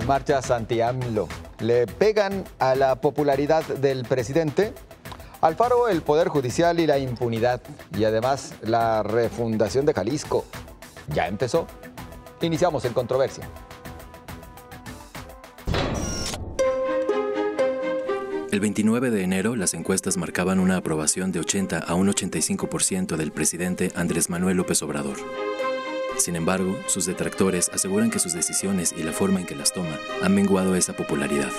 marchas anti-AMLO le pegan a la popularidad del presidente. Alfaro, el Poder Judicial y la impunidad, y además la refundación de Jalisco. ¿Ya empezó? Iniciamos en controversia. El 29 de enero, las encuestas marcaban una aprobación de 80 a un 85% del presidente Andrés Manuel López Obrador. Sin embargo, sus detractores aseguran que sus decisiones y la forma en que las toma han menguado esa popularidad.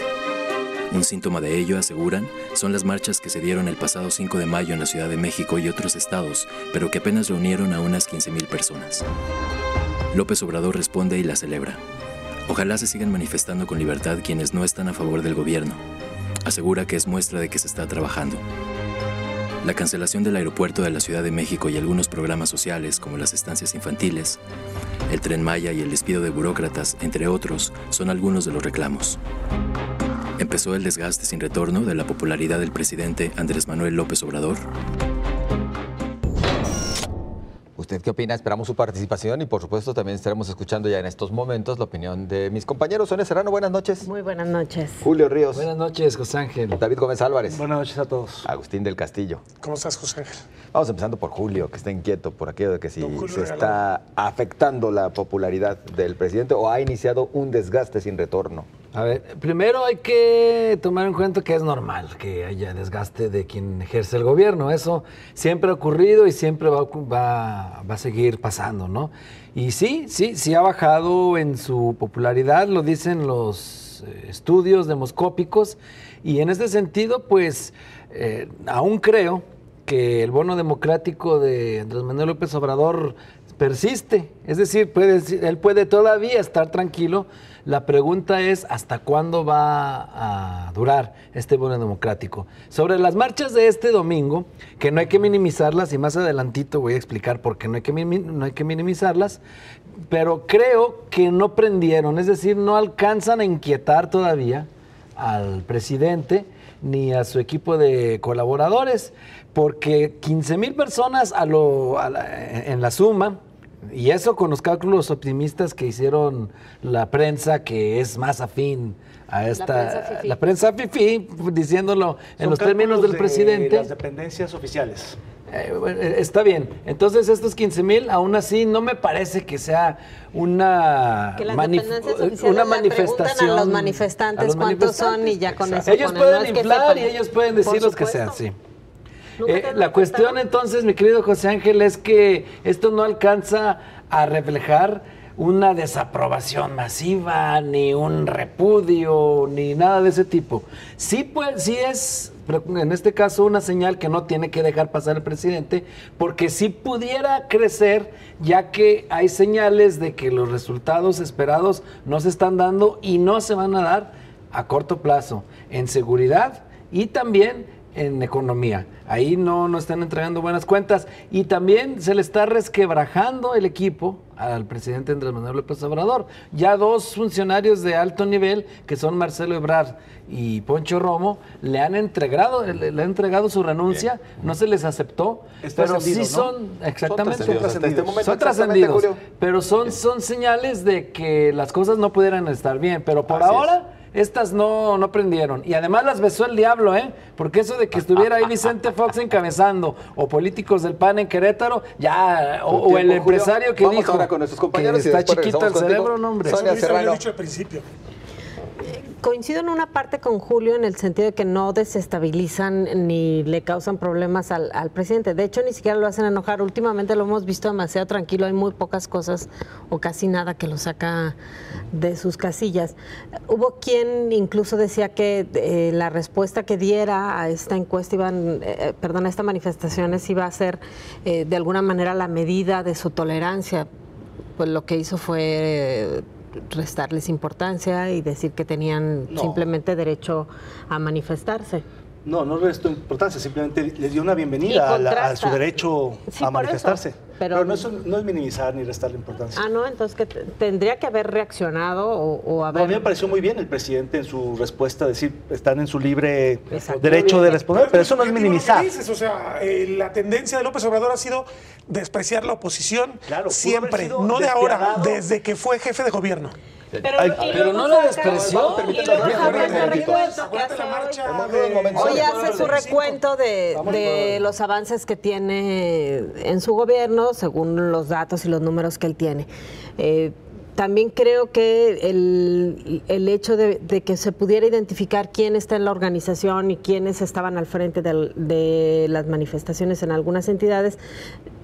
Un síntoma de ello, aseguran, son las marchas que se dieron el pasado 5 de mayo en la Ciudad de México y otros estados, pero que apenas reunieron a unas 15,000 personas. López Obrador responde y la celebra. Ojalá se sigan manifestando con libertad quienes no están a favor del gobierno. Asegura que es muestra de que se está trabajando. La cancelación del aeropuerto de la Ciudad de México y algunos programas sociales como las estancias infantiles, el Tren Maya y el despido de burócratas, entre otros, son algunos de los reclamos. ¿Empezó el desgaste sin retorno de la popularidad del presidente Andrés Manuel López Obrador? ¿Usted qué opina? Esperamos su participación y por supuesto también estaremos escuchando ya en estos momentos la opinión de mis compañeros. Sonia Serrano, buenas noches. Muy buenas noches. Julio Ríos. Buenas noches, José Ángel. David Gómez Álvarez. Buenas noches a todos. Agustín del Castillo. ¿Cómo estás, José Ángel? Vamos empezando por Julio, que está inquieto por aquello de que si se está afectando la popularidad del presidente o ha iniciado un desgaste sin retorno. A ver, primero hay que tomar en cuenta que es normal que haya desgaste de quien ejerce el gobierno. Eso siempre ha ocurrido y siempre va a seguir pasando, ¿no? Y sí ha bajado en su popularidad, lo dicen los estudios demoscópicos. Y en este sentido, pues, aún creo que el bono democrático de Andrés Manuel López Obrador persiste. Es decir, él puede todavía estar tranquilo. La pregunta es ¿hasta cuándo va a durar este bono democrático? Sobre las marchas de este domingo, que no hay que minimizarlas, y más adelantito voy a explicar por qué no hay que minimizarlas, pero creo que no prendieron, es decir, no alcanzan a inquietar todavía al presidente ni a su equipo de colaboradores, porque 15,000 personas en la suma, y eso con los cálculos optimistas que hicieron la prensa, que es más afín a la prensa fifí, diciéndolo en los términos del presidente. Las dependencias oficiales. Está bien. Entonces, estos 15,000, aún así, no me parece que sea una manifestación. A los manifestantes cuántos son y ya con eso. Ellos pueden inflar y ellos pueden decir los que sean, sí. La cuestión entonces, mi querido José Ángel, es que esto no alcanza a reflejar una desaprobación masiva, ni un repudio, ni nada de ese tipo. Sí es, pero en este caso, una señal que no tiene que dejar pasar el presidente, porque sí pudiera crecer, ya que hay señales de que los resultados esperados no se están dando y no se van a dar a corto plazo, en seguridad y también en economía. Ahí no están entregando buenas cuentas y también se le está resquebrajando el equipo al presidente Andrés Manuel López Obrador. Ya dos funcionarios de alto nivel, que son Marcelo Ebrard y Poncho Romo, le han entregado su renuncia. Bien. No se les aceptó, pero sí son, ¿no? Exactamente, son trascendidos, pero son señales de que las cosas no pudieran estar bien, pero por ahora estas no prendieron. Y además las besó el diablo, porque eso de que estuviera ahí Vicente Fox encabezando, o políticos del PAN en Querétaro, ya, o el empresario que dijo ahora con nuestros compañeros que está chiquito el cerebro, no, hombre. Sonia Serrano. Eso lo dicho al principio. Coincido en una parte con Julio en el sentido de que no desestabilizan ni le causan problemas al presidente. De hecho, ni siquiera lo hacen enojar. Últimamente lo hemos visto demasiado tranquilo. Hay muy pocas cosas o casi nada que lo saca de sus casillas. Hubo quien incluso decía que la respuesta que diera a esta encuesta, a esta manifestaciones iba a ser de alguna manera la medida de su tolerancia. Pues lo que hizo fue restarles importancia y decir que tenían simplemente derecho a manifestarse. No restó importancia, simplemente le dio una bienvenida a su derecho a manifestarse. Pero no es minimizar ni restarle importancia. No, entonces que tendría que haber reaccionado o haber... No, a mí me pareció muy bien el presidente en su respuesta, decir, están en su libre derecho de responder, pero eso no es minimizar. Dices, o sea, la tendencia de López Obrador ha sido despreciar la oposición siempre, no de ahora, desde que fue jefe de gobierno. Pero no lo despreció. Hoy hace su recuento de los avances que tiene en su gobierno, según los datos y los números que él tiene. También creo que el hecho de que se pudiera identificar quién está en la organización y quiénes estaban al frente de las manifestaciones en algunas entidades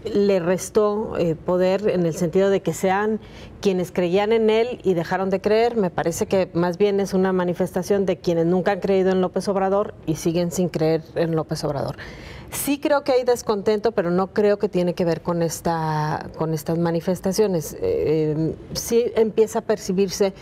le restó poder, en el sentido de que sean quienes creían en él y dejaron de creer. Me parece que más bien es una manifestación de quienes nunca han creído en López Obrador y siguen sin creer en López Obrador. Sí creo que hay descontento, pero no creo que tiene que ver con estas manifestaciones. Sí empieza a percibirse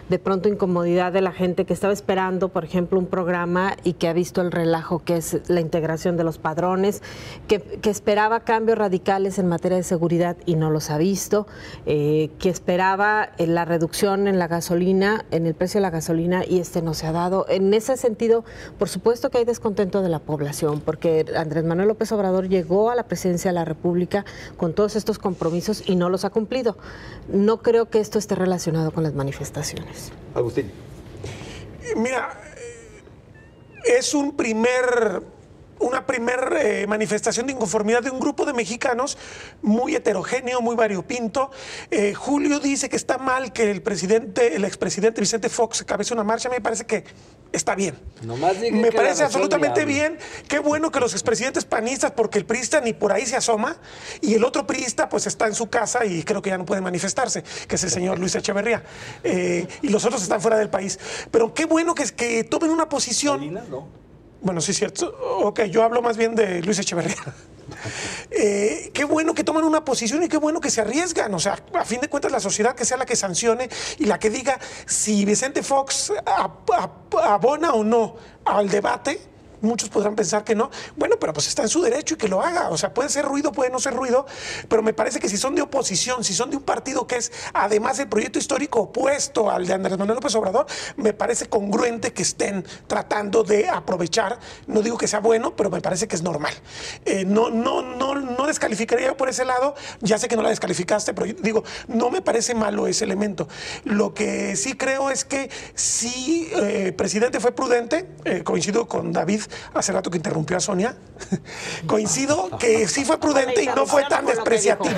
de pronto incomodidad de la gente que estaba esperando, por ejemplo, un programa y que ha visto el relajo que es la integración de los padrones, que esperaba cambios radicales en materia de seguridad y no los ha visto, que esperaba la reducción en la gasolina, en el precio de la gasolina, y no se ha dado. En ese sentido, por supuesto que hay descontento de la población, porque Andrés Manuel López Obrador llegó a la presidencia de la República con todos estos compromisos y no los ha cumplido. No creo que esto esté relacionado con las manifestaciones. Agustín. Mira, es una primer manifestación de inconformidad de un grupo de mexicanos muy heterogéneo, muy variopinto. Julio dice que está mal que el expresidente Vicente Fox cabece una marcha. Me parece que está bien. Me parece absolutamente bien. Qué bueno que los expresidentes panistas, porque el priista ni por ahí se asoma, y el otro priista pues está en su casa y creo que ya no puede manifestarse, que es el señor Luis Echeverría. Y los otros están fuera del país. Pero qué bueno que tomen una posición. Salinas, no. Bueno, sí es cierto. Ok, yo hablo más bien de Luis Echeverría. Qué bueno que toman una posición y qué bueno que se arriesgan. O sea, a fin de cuentas, la sociedad que sea la que sancione y la que diga si Vicente Fox abona o no al debate. Muchos podrán pensar que no. Bueno, pero pues está en su derecho y que lo haga. O sea, puede ser ruido, puede no ser ruido, pero me parece que si son de oposición, si son de un partido que es además el proyecto histórico opuesto al de Andrés Manuel López Obrador, me parece congruente que estén tratando de aprovechar. No digo que sea bueno, pero me parece que es normal. No descalificaría por ese lado. Ya sé que no la descalificaste, pero digo, no me parece malo ese elemento. Lo que sí creo es que sí, presidente fue prudente. Coincido con David hace rato que interrumpió a Sonia. Coincido que sí fue prudente y no fue tan despreciativo.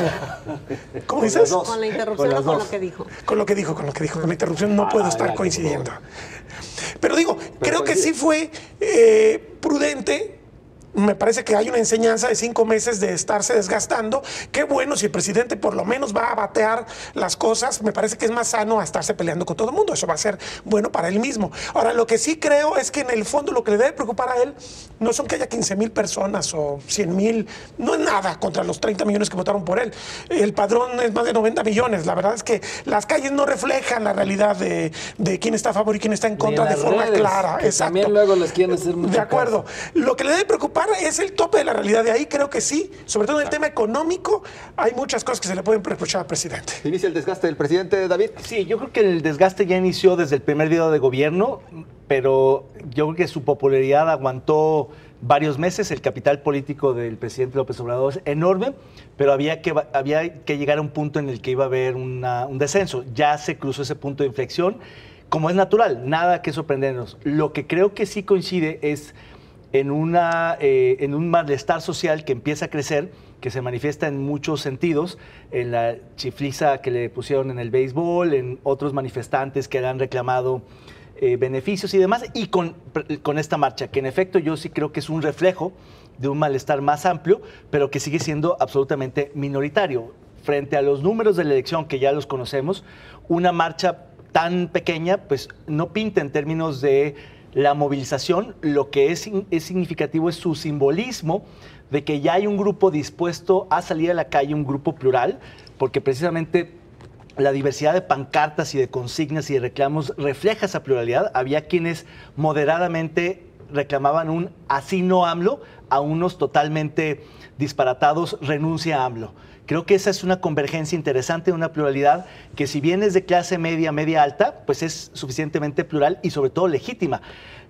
¿Cómo dices? Con la interrupción o con lo que dijo. Con lo que dijo. Con la interrupción no puedo estar coincidiendo. Pero digo, creo que sí fue prudente. Me parece que hay una enseñanza de 5 meses de estarse desgastando. Qué bueno si el presidente por lo menos va a batear las cosas. Me parece que es más sano a estarse peleando con todo el mundo. Eso va a ser bueno para él mismo. Ahora, lo que sí creo es que en el fondo lo que le debe preocupar a él no son que haya 15,000 personas o 100,000. No es nada contra los 30 millones que votaron por él. El padrón es más de 90 millones. La verdad es que las calles no reflejan la realidad de quién está a favor y quién está en contra de forma clara. Exacto. También luego les quieren hacer mucho de acuerdo. Caso. Lo que le debe preocupar es el tope de la realidad. De ahí creo que sí, sobre todo en el tema económico, hay muchas cosas que se le pueden reprochar al presidente. ¿Inicia el desgaste del presidente, David? Sí, yo creo que el desgaste ya inició desde el primer día de gobierno, pero yo creo que su popularidad aguantó varios meses. El capital político del presidente López Obrador es enorme, pero había que llegar a un punto en el que iba a haber un descenso. Ya se cruzó ese punto de inflexión, como es natural, nada que sorprendernos. Lo que creo que sí coincide es en un malestar social que empieza a crecer, que se manifiesta en muchos sentidos, en la chifliza que le pusieron en el béisbol, en otros manifestantes que le han reclamado beneficios y demás, y con esta marcha, que en efecto yo sí creo que es un reflejo de un malestar más amplio, pero que sigue siendo absolutamente minoritario. Frente a los números de la elección, que ya los conocemos, una marcha tan pequeña, pues no pinta en términos de la movilización. Lo que es significativo es su simbolismo de que ya hay un grupo dispuesto a salir a la calle, un grupo plural, porque precisamente la diversidad de pancartas y de consignas y de reclamos refleja esa pluralidad. Había quienes moderadamente reclamaban un así no AMLO, a unos totalmente disparatados renuncia a AMLO. Creo que esa es una convergencia interesante, una pluralidad que si bien es de clase media, media alta, pues es suficientemente plural y sobre todo legítima.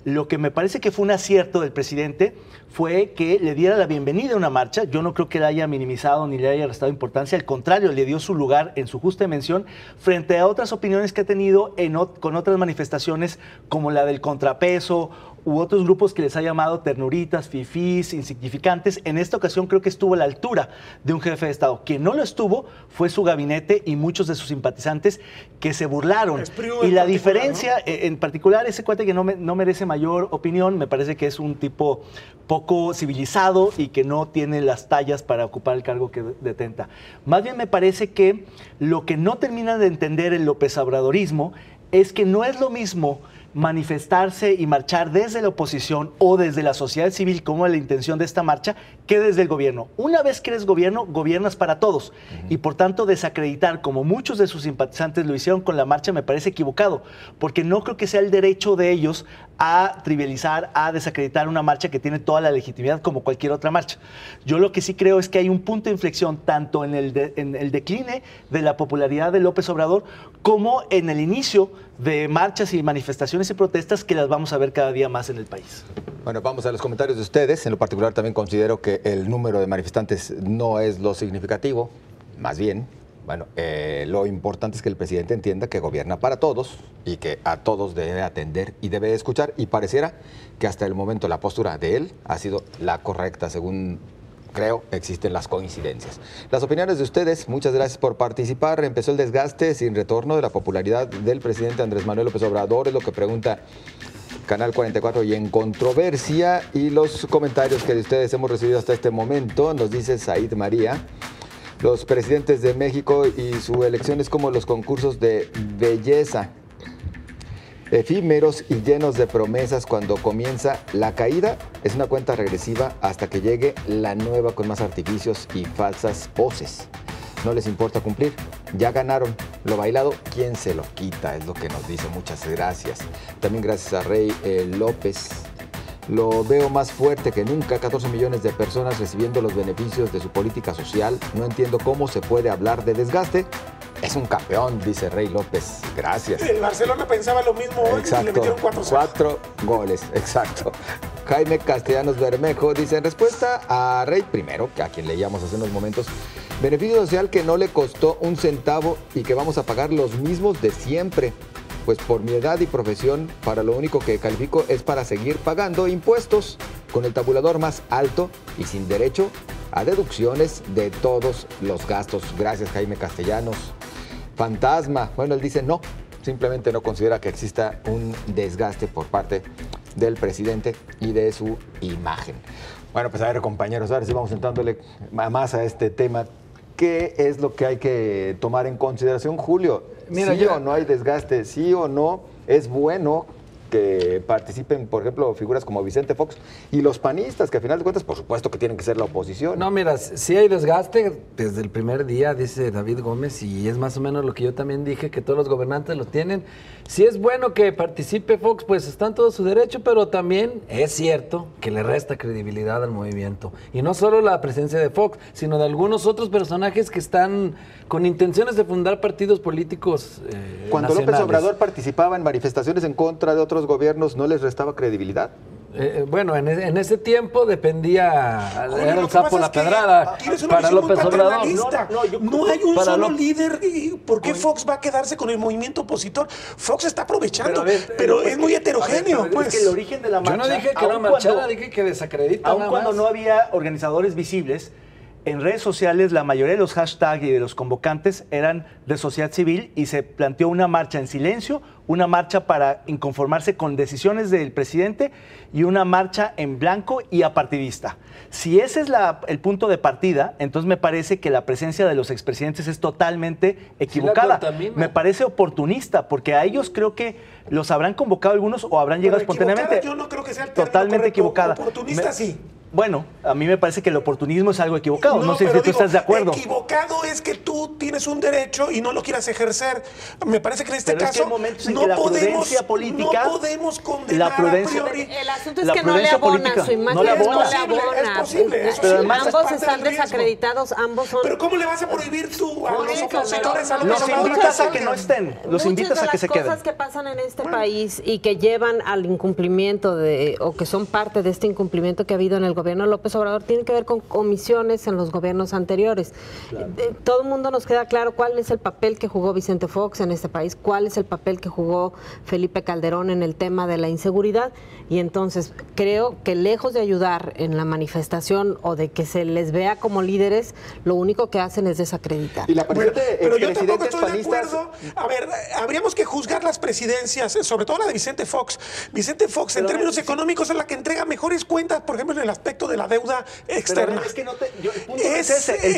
Lo que me parece que fue un acierto del presidente fue que le diera la bienvenida a una marcha. Yo no creo que la haya minimizado ni le haya restado importancia. Al contrario, le dio su lugar en su justa dimensión frente a otras opiniones que ha tenido con otras manifestaciones como la del contrapeso u otros grupos que les ha llamado ternuritas, fifís, insignificantes. En esta ocasión creo que estuvo a la altura de un jefe de Estado. Quien no lo estuvo fue su gabinete y muchos de sus simpatizantes que se burlaron. Y la diferencia, ¿no? En particular, ese cuate que no merece mayor opinión, me parece que es un tipo poco civilizado y que no tiene las tallas para ocupar el cargo que detenta. Más bien me parece que lo que no termina de entender el López Obradorismo es que no es lo mismo manifestarse y marchar desde la oposición o desde la sociedad civil, como la intención de esta marcha, que desde el gobierno. Una vez que eres gobierno, gobiernas para todos. Y por tanto, desacreditar, como muchos de sus simpatizantes lo hicieron con la marcha, me parece equivocado, porque no creo que sea el derecho de ellos a trivializar, a desacreditar una marcha que tiene toda la legitimidad como cualquier otra marcha. Yo lo que sí creo es que hay un punto de inflexión tanto en el decline de la popularidad de López Obrador como en el inicio de marchas y manifestaciones y protestas que las vamos a ver cada día más en el país. Bueno, vamos a los comentarios de ustedes. En lo particular también considero que el número de manifestantes no es lo significativo, más bien, bueno, lo importante es que el presidente entienda que gobierna para todos y que a todos debe atender y debe escuchar, y pareciera que hasta el momento la postura de él ha sido la correcta, según creo, existen las coincidencias. Las opiniones de ustedes, muchas gracias por participar. Empezó el desgaste sin retorno de la popularidad del presidente Andrés Manuel López Obrador, es lo que pregunta Canal 44 y en controversia. Y los comentarios que de ustedes hemos recibido hasta este momento, nos dice Said María: los presidentes de México y su elección es como los concursos de belleza, efímeros y llenos de promesas. Cuando comienza la caída es una cuenta regresiva hasta que llegue la nueva con más artificios y falsas poses. No les importa cumplir, ya ganaron. Lo bailado, ¿quién se lo quita? Es lo que nos dice. Muchas gracias. También gracias a Rey López. Lo veo más fuerte que nunca, 14 millones de personas recibiendo los beneficios de su política social. No entiendo cómo se puede hablar de desgaste. Es un campeón, dice Rey López. Gracias. El Barcelona pensaba lo mismo hoy, y le metieron 4 goles, exacto. Jaime Castellanos Bermejo dice, en respuesta a Rey primero, que a quien leíamos hace unos momentos, beneficio social que no le costó un centavo y que vamos a pagar los mismos de siempre. Pues por mi edad y profesión, para lo único que califico es para seguir pagando impuestos con el tabulador más alto y sin derecho a deducciones de todos los gastos. Gracias, Jaime Castellanos. Fantasma, bueno, él dice no, simplemente no considera que exista un desgaste por parte del presidente y de su imagen. Bueno, pues a ver, compañeros, ahora sí vamos entrándole más a este tema. ¿Qué es lo que hay que tomar en consideración, Julio? Mira, ¿sí o no hay desgaste? ¿Sí o no es bueno que participen, por ejemplo, figuras como Vicente Fox y los panistas, que al final de cuentas, por supuesto que tienen que ser la oposición? No, mira, sí hay desgaste desde el primer día, dice David Gómez, y es más o menos lo que yo también dije, que todos los gobernantes lo tienen. Si es bueno que participe Fox, pues está en todo su derecho, pero también es cierto que le resta credibilidad al movimiento. Y no solo la presencia de Fox, sino de algunos otros personajes que están con intenciones de fundar partidos políticos Cuando nacionales. López Obrador participaba en manifestaciones en contra de otros gobiernos, ¿no les restaba credibilidad? Bueno, en ese tiempo dependía, era el sapo la pedrada para López Obrador. No hay un solo líder. ¿Por qué Fox va a quedarse con el movimiento opositor? Fox está aprovechando, pero es muy heterogéneo. Pues. Es que el origen de la marcha... Yo no dije que no marchara, dije que desacredita. Aun cuando no había organizadores visibles, en redes sociales la mayoría de los hashtags y de los convocantes eran de sociedad civil y se planteó una marcha en silencio, una marcha para inconformarse con decisiones del presidente y una marcha en blanco y apartidista. Si ese es el punto de partida, entonces me parece que la presencia de los expresidentes es totalmente equivocada. Me parece oportunista, porque a ellos creo que los habrán convocado algunos o habrán llegado espontáneamente. Yo no creo que sea el totalmente equivocada. Oportunista sí. Bueno, a mí me parece que el oportunismo es algo equivocado. No sé si tú estás de acuerdo. Equivocado es que tú tienes un derecho y no lo quieras ejercer. Me parece que en este caso no podemos condenar a priori. El asunto es que no le abona su imagen. No le abona. Es posible. Pero además ambos están desacreditados, ambos son... Pero ¿cómo le vas a prohibir tú a los opositores a los invitas a que no estén? Los invitas a que se queden. Muchas de las cosas que pasan en este país y que llevan al incumplimiento o que son parte de este incumplimiento que ha habido en el gobierno de López Obrador tienen que ver con comisiones en los gobiernos anteriores. Claro. Todo el mundo nos queda claro cuál es el papel que jugó Vicente Fox en este país, cuál es el papel que jugó Felipe Calderón en el tema de la inseguridad, y entonces creo que lejos de ayudar en la manifestación o de que se les vea como líderes, lo único que hacen es desacreditar. Y la pero yo tampoco estoy de acuerdo. A ver, habríamos que juzgar las presidencias, sobre todo la de Vicente Fox. Vicente Fox, en términos económicos, es la que entrega mejores cuentas, por ejemplo, en el aspecto de la deuda externa. Es que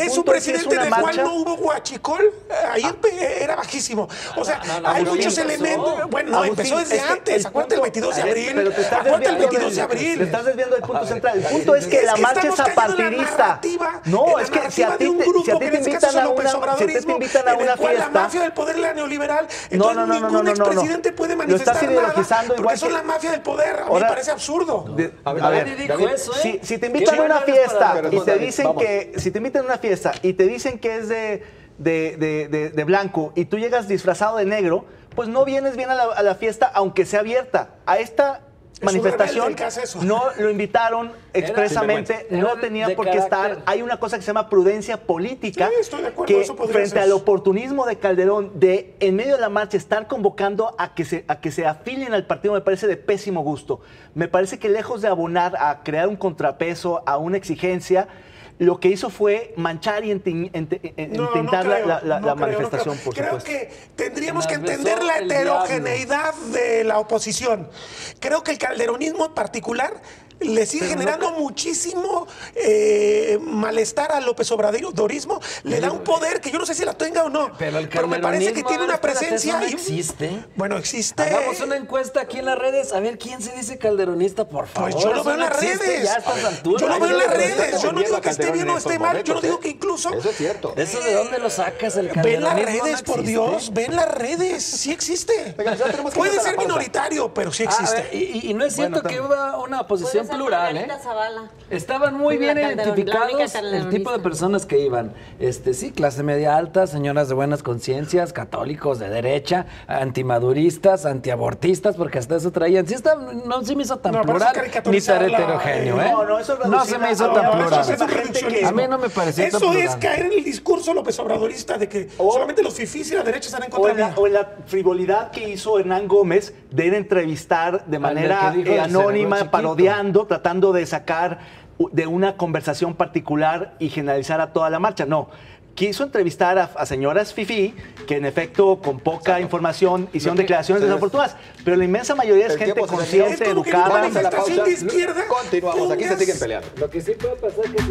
es un presidente del cual no hubo huachicol. Ayer era bajísimo. O sea, hay muchos elementos. Bueno, no, empezó desde antes. Acuérdate el 22 de abril. Pero te estás desviando del punto central. El punto es que la marcha es apartidista. No, es que si a ti te invitan a una fiesta. La mafia del poder la neoliberal. Entonces ningún expresidente puede manifestar nada porque son la mafia del poder. A mí me parece absurdo. A ver, si te invitan a una fiesta y te dicen que si te invitan a una fiesta y te dicen que es de blanco y tú llegas disfrazado de negro, pues no vienes bien a la fiesta aunque sea abierta. A esta manifestación no lo invitaron expresamente, no tenía por qué estar. Hay una cosa que se llama prudencia política, que frente al oportunismo de Calderón de en medio de la marcha estar convocando a que se afilien al partido me parece de pésimo gusto. Me parece que lejos de abonar a crear un contrapeso, a una exigencia, lo que hizo fue manchar y intentar la manifestación, por supuesto. Creo que tendríamos que entender la heterogeneidad de la oposición. Creo que el calderonismo en particular le sigue generando muchísimo malestar al López Obradorismo. Le da un poder que yo no sé si la tenga o no. Pero me parece que tiene una presencia. ¿No existe? Bueno, existe. Hagamos una encuesta aquí en las redes. A ver quién se dice calderonista, por favor. Pues yo lo veo en las redes. Yo lo veo en las redes. Yo no digo que esté bien o esté mal. Yo no digo que incluso. Eso es cierto. ¿Eso de dónde lo sacas, el calderonismo? Ven las redes, por Dios. Ven las redes. Sí existe. Puede ser minoritario, pero sí existe. Y no es cierto que hubo una oposición plural, ¿eh? Estaban muy bien identificados el tipo de personas que iban. Sí, clase media alta, señoras de buenas conciencias, católicos de derecha, antimaduristas, antiabortistas, porque hasta eso traían. Sí me hizo tan plural ni tan heterogéneo, ¿eh? No se me hizo tan plural. A mí no me pareció tan plural. Eso es caer en el discurso López Obradorista de que solamente los fifís y la derecha están en contra de o en la frivolidad que hizo Hernán Gómez de ir a entrevistar de manera anónima, parodiando, tratando de sacar de una conversación particular y generalizar a toda la marcha. No, quiso entrevistar a señoras fifí que en efecto con poca información hicieron declaraciones desafortunadas, pero la inmensa mayoría es gente consciente, educada. Continuamos, aquí se siguen peleando. Lo que sí puede pasar es que...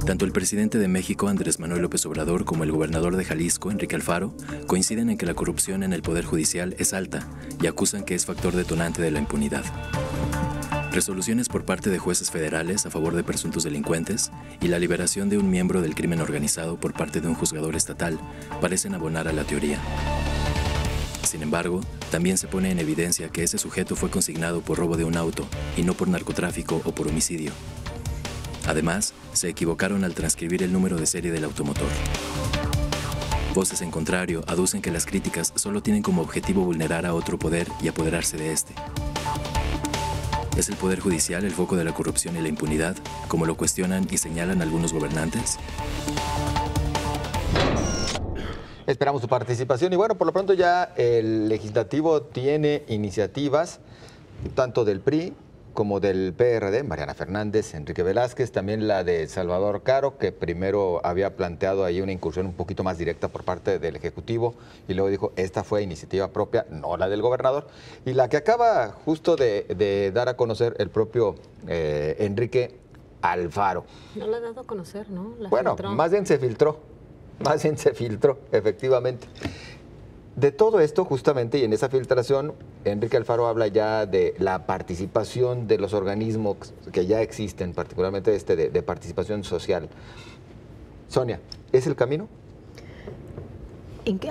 Tanto el presidente de México, Andrés Manuel López Obrador, como el gobernador de Jalisco, Enrique Alfaro, coinciden en que la corrupción en el Poder Judicial es alta y acusan que es factor detonante de la impunidad. Resoluciones por parte de jueces federales a favor de presuntos delincuentes y la liberación de un miembro del crimen organizado por parte de un juzgador estatal parecen abonar a la teoría. Sin embargo, también se pone en evidencia que ese sujeto fue consignado por robo de un auto y no por narcotráfico o por homicidio. Además, se equivocaron al transcribir el número de serie del automotor. Voces en contrario aducen que las críticas solo tienen como objetivo vulnerar a otro poder y apoderarse de este. ¿Es el Poder Judicial el foco de la corrupción y la impunidad, como lo cuestionan y señalan algunos gobernantes? Esperamos su participación y bueno, por lo pronto ya el legislativo tiene iniciativas tanto del PRI como del PRD, Mariana Fernández, Enrique Velázquez, también la de Salvador Caro, que primero había planteado ahí una incursión un poquito más directa por parte del Ejecutivo y luego dijo, esta fue iniciativa propia, no la del gobernador, y la que acaba justo de dar a conocer el propio Enrique Alfaro. No la ha dado a conocer, ¿no? Bueno, más bien se filtró, efectivamente. De todo esto, justamente, y en esa filtración, Enrique Alfaro habla ya de la participación de los organismos que ya existen, particularmente de participación social. Sonia, ¿es el camino?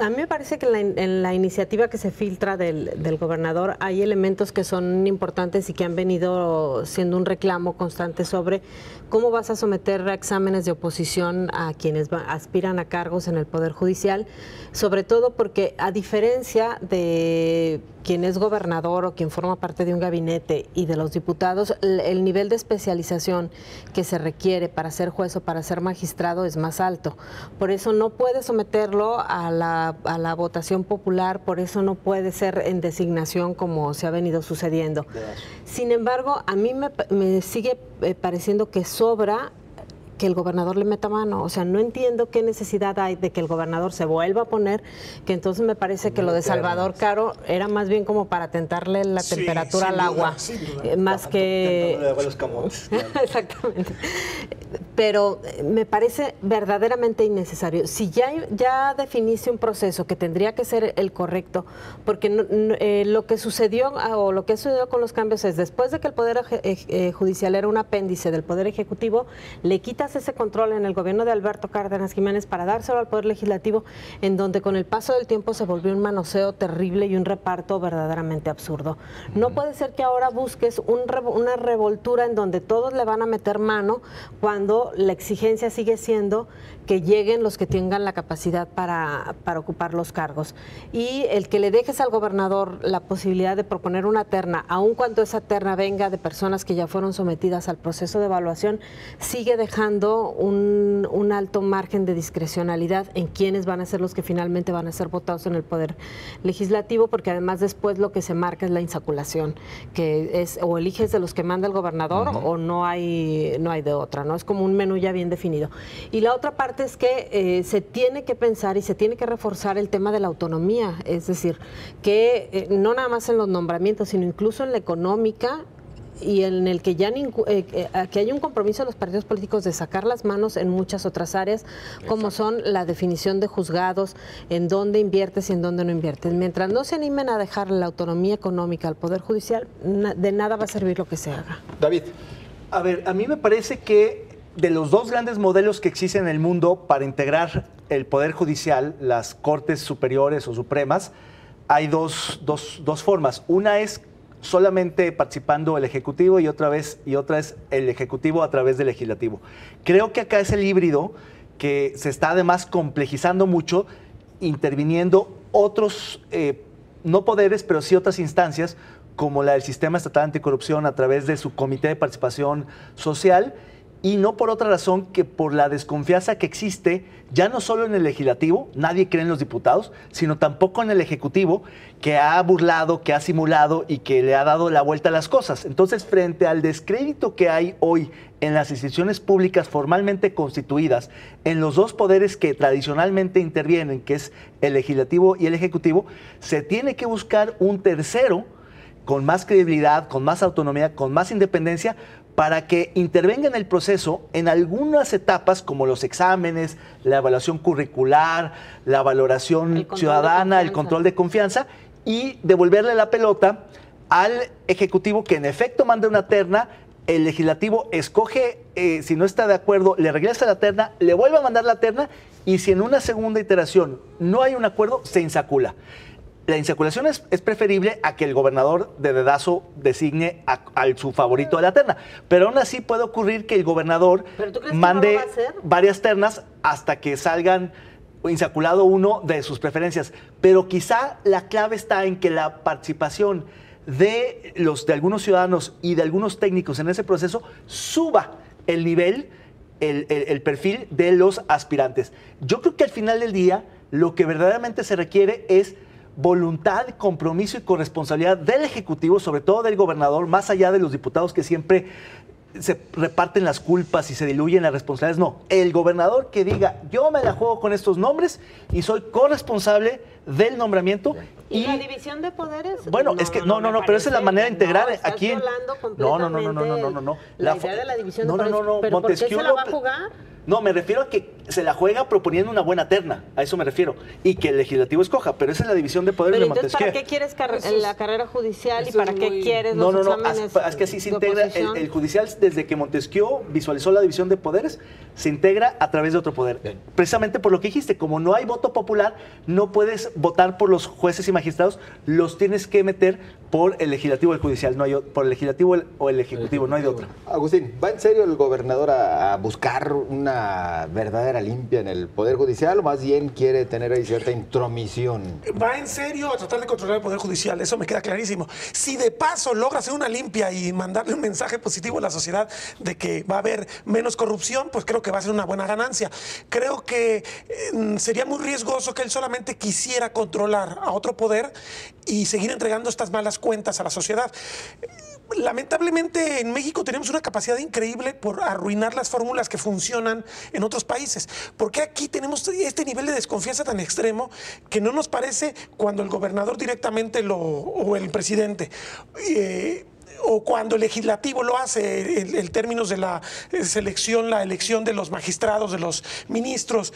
A mí me parece que en la iniciativa que se filtra del gobernador hay elementos que son importantes y que han venido siendo un reclamo constante sobre cómo vas a someter a exámenes de oposición a quienes aspiran a cargos en el Poder Judicial, sobre todo porque a diferencia de quien es gobernador o quien forma parte de un gabinete y de los diputados, el nivel de especialización que se requiere para ser juez o para ser magistrado es más alto. Por eso no puede someterlo a la votación popular, por eso no puede ser en designación como se ha venido sucediendo. Sin embargo, a mí me sigue pareciendo que sobra que el gobernador le meta mano. O sea, no entiendo qué necesidad hay de que el gobernador se vuelva a poner, que entonces me parece que lo de Salvador Caro era más bien como para tentarle la temperatura al agua, más que... Los camotes. Exactamente. Pero me parece verdaderamente innecesario. Si ya definiste un proceso que tendría que ser el correcto, porque lo que sucedió o lo que sucedió con los cambios es, después de que el Poder Judicial era un apéndice del Poder Ejecutivo, le quitas ese control en el gobierno de Alberto Cárdenas Jiménez para dárselo al Poder Legislativo, en donde con el paso del tiempo se volvió un manoseo terrible y un reparto verdaderamente absurdo. No puede ser que ahora busques una revoltura en donde todos le van a meter mano cuando la exigencia sigue siendo que lleguen los que tengan la capacidad para ocupar los cargos. Y el que le dejes al gobernador la posibilidad de proponer una terna, aun cuando esa terna venga de personas que ya fueron sometidas al proceso de evaluación, sigue dejando un alto margen de discrecionalidad en quiénes van a ser los que finalmente van a ser votados en el Poder Legislativo, porque además después lo que se marca es la insaculación, que es o eliges de los que manda el gobernador o no hay de otra, ¿no? Es como un menú ya bien definido. Y la otra parte es que se tiene que pensar y se tiene que reforzar el tema de la autonomía, es decir, que no nada más en los nombramientos, sino incluso en la económica, y en el que ya que hay un compromiso de los partidos políticos de sacar las manos en muchas otras áreas, como son la definición de juzgados, en dónde inviertes y en dónde no inviertes. Mientras no se animen a dejar la autonomía económica al Poder Judicial, de nada va a servir lo que se haga. David. A ver, a mí me parece que de los dos grandes modelos que existen en el mundo para integrar el Poder Judicial, las Cortes Superiores o Supremas, hay dos formas. Una es solamente participando el Ejecutivo y otra es el Ejecutivo a través del Legislativo. Creo que acá es el híbrido que se está además complejizando mucho, interviniendo otros, no poderes, pero sí otras instancias, como la del Sistema Estatal Anticorrupción a través de su Comité de Participación Social, y no por otra razón que por la desconfianza que existe ya no solo en el Legislativo, nadie cree en los diputados, sino tampoco en el Ejecutivo, que ha burlado, que ha simulado y que le ha dado la vuelta a las cosas. Entonces, frente al descrédito que hay hoy en las instituciones públicas formalmente constituidas, en los dos poderes que tradicionalmente intervienen, que es el Legislativo y el Ejecutivo, se tiene que buscar un tercero con más credibilidad, con más autonomía, con más independencia, para que intervenga en el proceso en algunas etapas como los exámenes, la evaluación curricular, la valoración ciudadana, el control de confianza, y devolverle la pelota al Ejecutivo, que en efecto manda una terna, el Legislativo escoge, si no está de acuerdo, le regresa la terna, le vuelve a mandar la terna, y si en una segunda iteración no hay un acuerdo, se insacula. La insaculación es preferible a que el gobernador de dedazo designe a su favorito de la terna. Pero aún así puede ocurrir que el gobernador mande varias ternas hasta que salgan insaculado uno de sus preferencias. Pero quizá la clave está en que la participación de algunos ciudadanos y de algunos técnicos en ese proceso suba el nivel, el perfil de los aspirantes. Yo creo que al final del día lo que verdaderamente se requiere es voluntad, compromiso y corresponsabilidad del Ejecutivo, sobre todo del gobernador, más allá de los diputados que siempre se reparten las culpas y se diluyen las responsabilidades. No, el gobernador que diga, yo me la juego con estos nombres y soy corresponsable del nombramiento. ¿Y la división de poderes? Bueno, es que no, pero esa es la manera integral aquí. No. La idea de la división de poderes. ¿Pero por qué se la va a jugar? No, me refiero a que se la juega proponiendo una buena terna, a eso me refiero, y que el legislativo escoja, pero esa es la división de poderes de Montesquieu. ¿Para qué quieres la carrera judicial y para qué quieres los exámenes? Es que así se integra el judicial desde que Montesquieu visualizó la división de poderes, se integra a través de otro poder. Bien. Precisamente por lo que dijiste, como no hay voto popular, no puedes votar por los jueces y magistrados, los tienes que meter por el legislativo o el judicial, no hay por el legislativo o el ejecutivo, no hay de otra. Agustín, ¿va en serio el gobernador a buscar una verdadera limpia en el Poder Judicial o más bien quiere tener ahí cierta intromisión? Va en serio a tratar de controlar el Poder Judicial, eso me queda clarísimo. Si de paso logra hacer una limpia y mandarle un mensaje positivo a la sociedad de que va a haber menos corrupción, pues creo que va a ser una buena ganancia. Creo que sería muy riesgoso que él solamente quisiera controlar a otro poder y seguir entregando estas malas cuentas a la sociedad. Lamentablemente en México tenemos una capacidad increíble por arruinar las fórmulas que funcionan en otros países. Porque aquí tenemos este nivel de desconfianza tan extremo que no nos parece cuando el gobernador directamente o el presidente o cuando el legislativo lo hace en términos de la elección de los magistrados, de los ministros,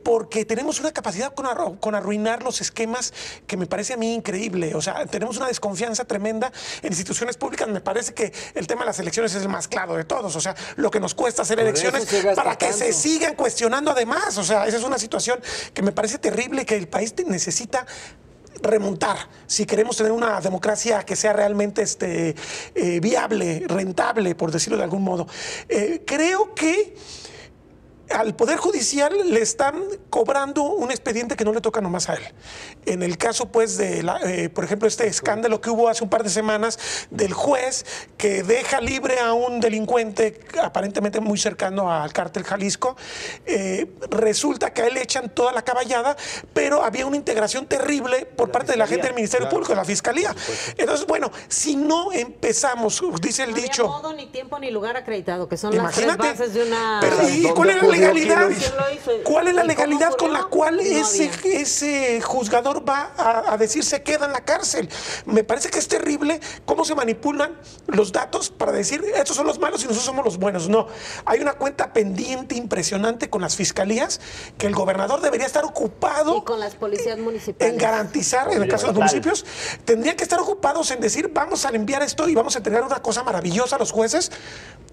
porque tenemos una capacidad con arruinar los esquemas que me parece a mí increíble. O sea, tenemos una desconfianza tremenda en instituciones públicas. Me parece que el tema de las elecciones es el más claro de todos. O sea, lo que nos cuesta hacer elecciones para que se sigan cuestionando además. O sea, esa es una situación que me parece terrible, que el país necesita remontar si queremos tener una democracia que sea realmente viable, rentable, por decirlo de algún modo. Creo que al Poder Judicial le están cobrando un expediente que no le toca nomás a él. En el caso, pues, por ejemplo, este escándalo que hubo hace un par de semanas del juez que deja libre a un delincuente aparentemente muy cercano al cártel Jalisco, resulta que a él le echan toda la caballada, pero había una integración terrible por parte de la gente del Ministerio Público, de la Fiscalía. Entonces, bueno, si no empezamos, dice el dicho... No había modo, ni tiempo, ni lugar acreditado, que son las tres bases de una... Pero, ¿y cuál era la legalidad? ¿Cuál es la legalidad con la cual ese juzgador va a decir se queda en la cárcel? Me parece que es terrible cómo se manipulan los datos para decir estos son los malos y nosotros somos los buenos. No, hay una cuenta pendiente impresionante con las fiscalías que el gobernador debería estar ocupado y con las policías municipales en garantizar, en el caso de los municipios, tendrían que estar ocupados en decir vamos a enviar esto y vamos a entregar una cosa maravillosa a los jueces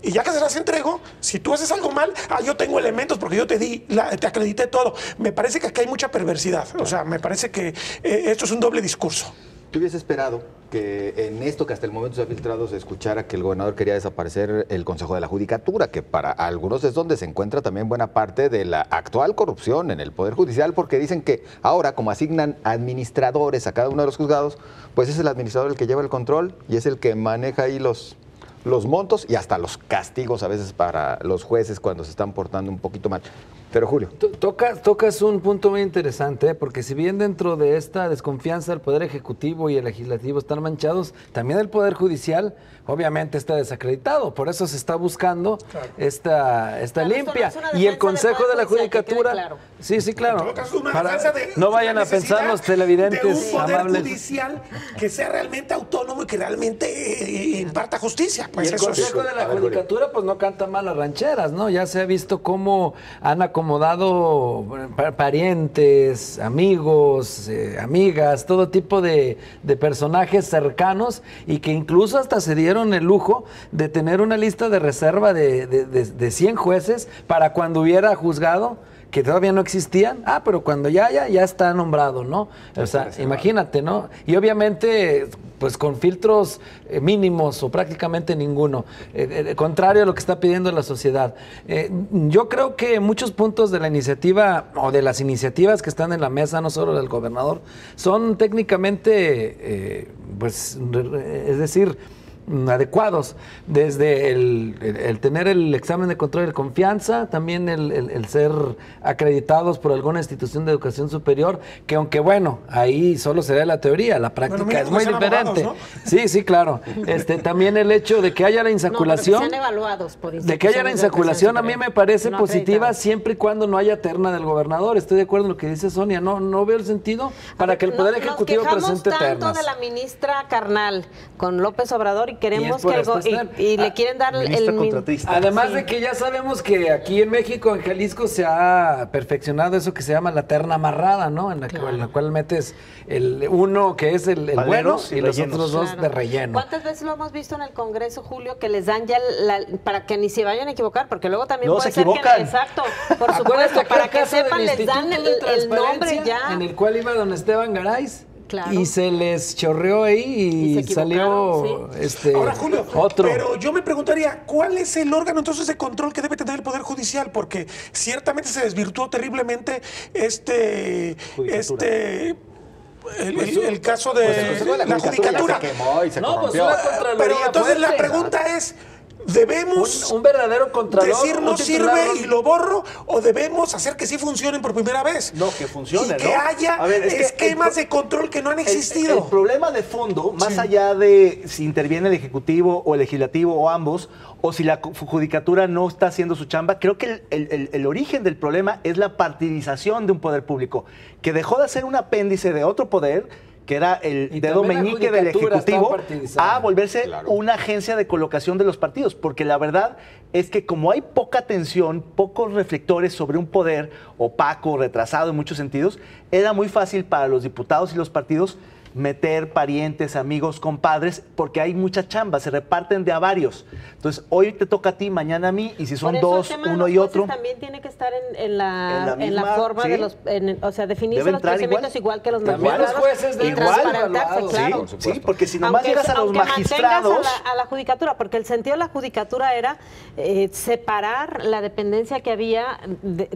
y ya que se las entrego, si tú haces algo mal, yo tengo elementos porque yo te acredité todo. Me parece que aquí hay mucha perversidad. O sea, me parece que esto es un doble discurso. ¿Tú hubiese esperado que en esto que hasta el momento se ha filtrado se escuchara que el gobernador quería desaparecer el Consejo de la Judicatura, que para algunos es donde se encuentra también buena parte de la actual corrupción en el Poder Judicial, porque dicen que ahora, como asignan administradores a cada uno de los juzgados, pues es el administrador el que lleva el control y es el que maneja ahí los montos y hasta los castigos a veces para los jueces cuando se están portando un poquito mal. Pero Julio. Tocas un punto muy interesante, porque si bien dentro de esta desconfianza el Poder Ejecutivo y el Legislativo están manchados, también el Poder Judicial obviamente está desacreditado, por eso se está buscando esta limpia. Y el Consejo de la Judicatura... Claro. Sí, claro. No vayan a pensar los televidentes de un poder amables. judicial que sea realmente autónomo y que realmente imparta justicia. Pues y el Consejo de la Judicatura pues no canta mal las rancheras, ¿no? Ya se ha visto cómo han acomodado parientes, amigos, amigas, todo tipo de personajes cercanos y que incluso hasta se dieron el lujo de tener una lista de reserva de 100 jueces para cuando hubiera juzgado, que todavía no existían, pero cuando ya está nombrado, ¿no? O sea, imagínate, ¿no? Y obviamente, pues con filtros mínimos o prácticamente ninguno, contrario a lo que está pidiendo la sociedad. Yo creo que muchos puntos de la iniciativa, o de las iniciativas que están en la mesa, no solo del gobernador, son técnicamente, pues, es decir, adecuados, desde el tener el examen de control de confianza, también el ser acreditados por alguna institución de educación superior, que aunque bueno, ahí solo sería la teoría, la práctica es muy diferente. Abogados, ¿no? Sí, claro. También el hecho de que haya la insaculación, que sean evaluados por de que haya la insaculación a mí me parece positiva siempre y cuando no haya terna del gobernador. Estoy de acuerdo en lo que dice Sonia, no veo el sentido para que el Poder Ejecutivo presente ternas. Nos quejamos tanto de la ministra Carnal con López Obrador y queremos que le quieren dar además de que ya sabemos que aquí en México, en Jalisco, se ha perfeccionado eso que se llama la terna amarrada, ¿no? En la cual metes uno que es el bueno y los otros dos de relleno. ¿Cuántas veces lo hemos visto en el Congreso, Julio, que les dan ya para que ni se vayan a equivocar? Porque luego también puede ser que... Exacto, por supuesto, para que sepan, les dan el nombre ya. En el cual iba don Esteban Garay. Claro. Y se les chorreó ahí y salió sí. Ahora, Julio, otro. Pero yo me preguntaría, ¿cuál es el órgano entonces de control que debe tener el Poder Judicial? Porque ciertamente se desvirtuó terriblemente el caso de la judicatura. Se quemó y se corrompió. Pero entonces la pregunta es... ¿Debemos un verdadero contralor, decir no sirve y lo borro o debemos hacer que sí funcionen por primera vez? No, que funcione, y que haya esquemas de control que no han existido. El problema de fondo, más allá de si interviene el Ejecutivo o el Legislativo o ambos, o si la Judicatura no está haciendo su chamba, creo que el origen del problema es la partidización de un poder público, que dejó de ser un apéndice de otro poder, que era el dedo meñique del Ejecutivo, a volverse una agencia de colocación de los partidos. Porque la verdad es que como hay poca atención, pocos reflectores sobre un poder opaco, retrasado en muchos sentidos, era muy fácil para los diputados y los partidos meter parientes, amigos, compadres, porque hay mucha chamba, se reparten de a varios. Entonces, hoy te toca a ti, mañana a mí, y si son dos, uno y otro... También tiene que estar en la forma de los... o sea, definirse los procedimientos igual que los magistrados. Los jueces y transparentarse, claro. Sí, porque si nomás llegas a los magistrados... A la judicatura, porque el sentido de la judicatura era separar la dependencia que había,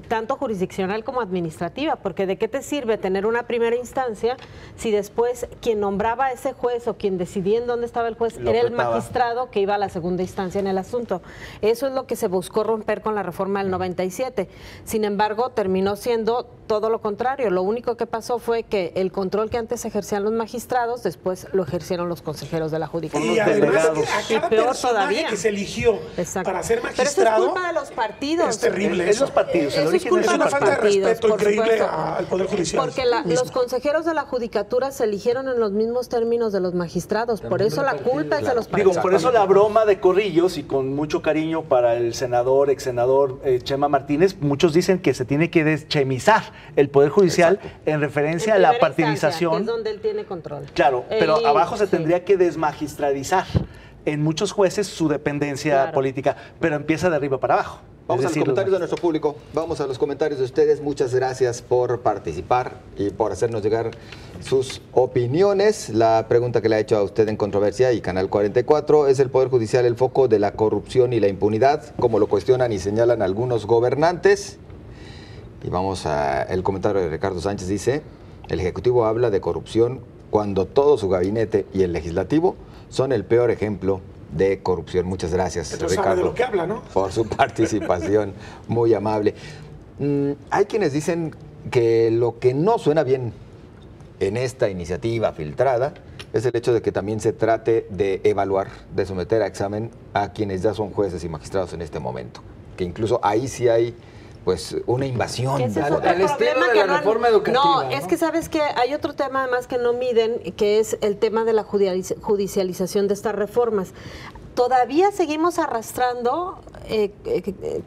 tanto jurisdiccional como administrativa, porque ¿de qué te sirve tener una primera instancia si después quien nombraba a ese juez o quien decidía en dónde estaba el juez era el magistrado que iba a la segunda instancia en el asunto? Eso es lo que se buscó romper con la reforma del 97. Sin embargo, terminó siendo todo lo contrario. Lo único que pasó fue que el control que antes ejercían los magistrados, después lo ejercieron los consejeros de la judicatura. Y además a cada personaje que se eligió para ser magistrado... Pero eso es culpa de los partidos. Es terrible eso. Es los partidos. Eso es culpa de una los falta partidos, de respeto increíble al Poder Judicial. Porque los consejeros de la judicatura se eligieron en los mismos términos de los magistrados. Por eso la culpa es de los partidos. Digo, por eso la broma de Corrillos, y con mucho cariño para el senador, ex senador Chema Martínez, muchos dicen que se tiene que deschemizar el Poder Judicial en referencia a la partidización. Que es donde él tiene control. Claro, pero abajo se tendría que desmagistradizar en muchos jueces su dependencia política, pero empieza de arriba para abajo. Vamos a los comentarios de nuestro público. Vamos a los comentarios de ustedes. Muchas gracias por participar y por hacernos llegar sus opiniones. La pregunta que le ha hecho a usted en Controversia y Canal 44, ¿es el Poder Judicial el foco de la corrupción y la impunidad, como lo cuestionan y señalan algunos gobernantes? Y vamos a el comentario de Ricardo Sánchez. Dice, el Ejecutivo habla de corrupción cuando todo su gabinete y el Legislativo son el peor ejemplo de corrupción. Muchas gracias, Ricardo, de lo que habla, ¿no? por su participación muy amable. Hay quienes dicen que lo que no suena bien en esta iniciativa filtrada es el hecho de que también se trate de evaluar, de someter a examen a quienes ya son jueces y magistrados en este momento, que incluso ahí sí hay pues una invasión al estilo de la reforma educativa. No, es que sabes que hay otro tema además que no miden, que es el tema de la judicialización de estas reformas. Todavía seguimos arrastrando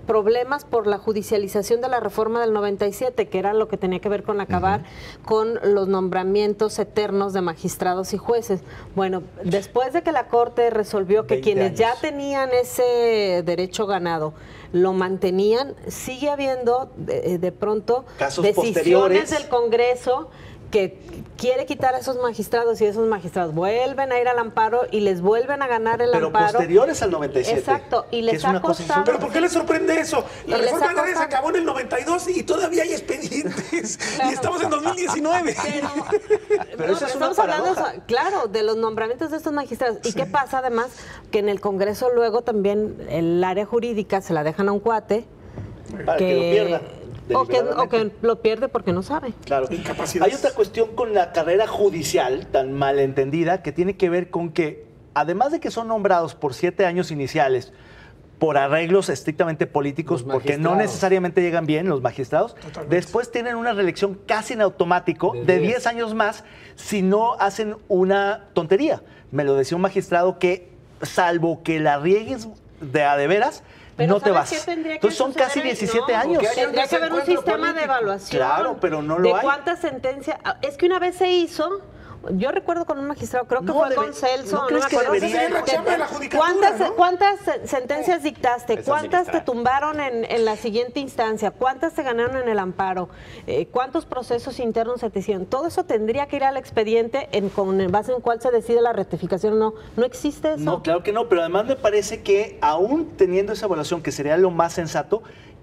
problemas por la judicialización de la reforma del 97, que era lo que tenía que ver con acabar con los nombramientos eternos de magistrados y jueces. Bueno, después de que la Corte resolvió que quienes ya tenían ese derecho ganado lo mantenían, sigue habiendo de pronto casos decisiones del Congreso que quiere quitar a esos magistrados y esos magistrados vuelven a ir al amparo y les vuelven a ganar el amparo. Pero posteriores al 97. Exacto, y les ha costado. ¿Pero por qué les sorprende eso? La reforma agraria se acabó en el 92 y todavía hay expedientes. Claro. Y estamos en 2019. Pero eso es una estamos hablando, claro, de los nombramientos de estos magistrados. ¿Y qué pasa además? Que en el Congreso luego también el área jurídica se la dejan a un cuate. Para que lo pierda. O que lo pierde porque no sabe. Claro. Hay otra cuestión con la carrera judicial tan malentendida que tiene que ver con que, además de que son nombrados por 7 años iniciales por arreglos estrictamente políticos, porque no necesariamente llegan bien los magistrados, totalmente, después tienen una reelección casi en automático de 10 años más si no hacen una tontería. Me lo decía un magistrado que, salvo que la riegues de veras, pero no te vas. Entonces son casi 17 años. Tendría que haber un sistema de evaluación. Claro, pero no lo hay. ¿De cuántas sentencias? Es que una vez se hizo, yo recuerdo con un magistrado, creo que fue con Celso, no me acuerdo. ¿Cuántas sentencias dictaste? ¿Cuántas te tumbaron en la siguiente instancia? ¿Cuántas te ganaron en el amparo? ¿Cuántos procesos internos se te hicieron? Todo eso tendría que ir al expediente con base en cuál se decide la rectificación o no. ¿No existe eso? No, claro que no, pero además me parece que aún teniendo esa evaluación, que sería lo más sensato,